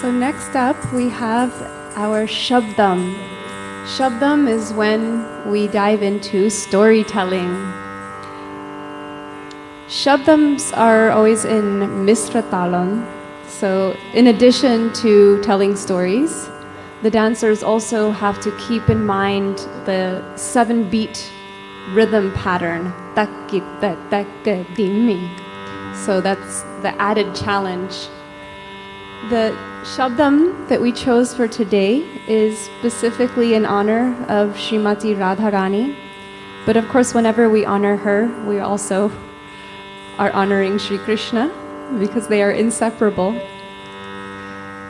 So next up we have our Shabdam. Shabdam is when we dive into storytelling. Shabdams are always in Misra Talam. So in addition to telling stories, the dancers also have to keep in mind the 7-beat rhythm pattern. So that's the added challenge. The Shabdam that we chose for today is specifically in honor of Srimati Radharani. But of course, whenever we honor her, we also are honoring Sri Krishna because they are inseparable.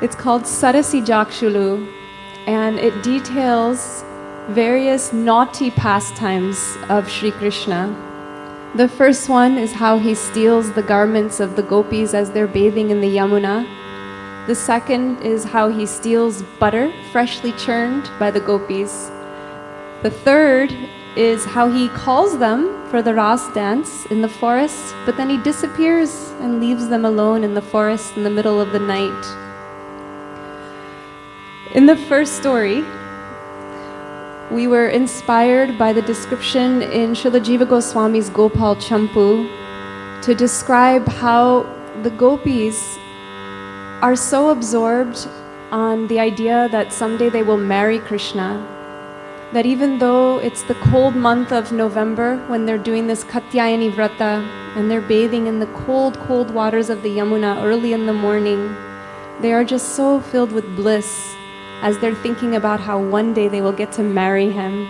It's called Sarasi Jaksulu, and it details various naughty pastimes of Sri Krishna. The first one is how he steals the garments of the gopis as they're bathing in the Yamuna. The second is how he steals butter freshly churned by the gopis. The third is how he calls them for the Ras dance in the forest, but then he disappears and leaves them alone in the forest in the middle of the night. In the first story, we were inspired by the description in Srila Jiva Goswami's Gopal Champu to describe how the gopis are so absorbed on the idea that someday they will marry Krishna, that even though it's the cold month of November when they're doing this Katyayani Vrata and they're bathing in the cold, cold waters of the Yamuna early in the morning, they are just so filled with bliss as they're thinking about how one day they will get to marry him.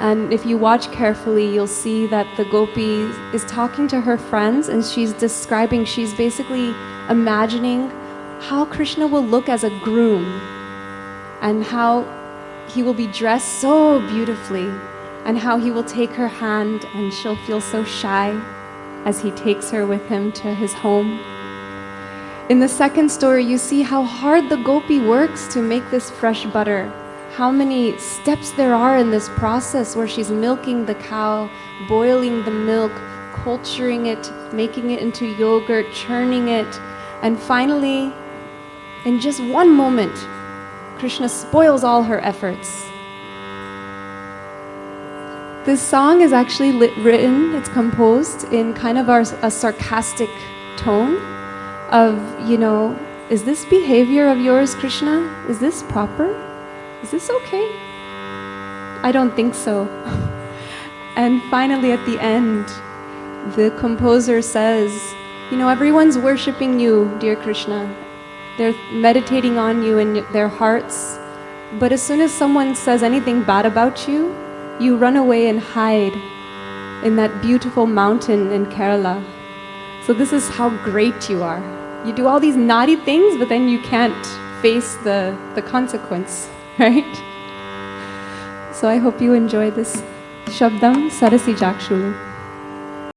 And if you watch carefully, you'll see that the gopi is talking to her friends and she's basically imagining how Krishna will look as a groom and how he will be dressed so beautifully and how he will take her hand and she'll feel so shy as he takes her with him to his home. In the second story, you see how hard the gopi works to make this fresh butter, how many steps there are in this process where she's milking the cow, boiling the milk, culturing it, making it into yogurt, churning it, and finally, in just one moment, Krishna spoils all her efforts. This song is actually written, it's composed in kind of a sarcastic tone of, is this behavior of yours, Krishna? Is this proper? Is this okay? I don't think so. And finally at the end, the composer says, everyone's worshipping you, dear Krishna. They're meditating on you in their hearts. But as soon as someone says anything bad about you, you run away and hide in that beautiful mountain in Kerala. So this is how great you are. You do all these naughty things, but then you can't face the consequence, right? So I hope you enjoy this Shabdam Sarasi Jaksulu.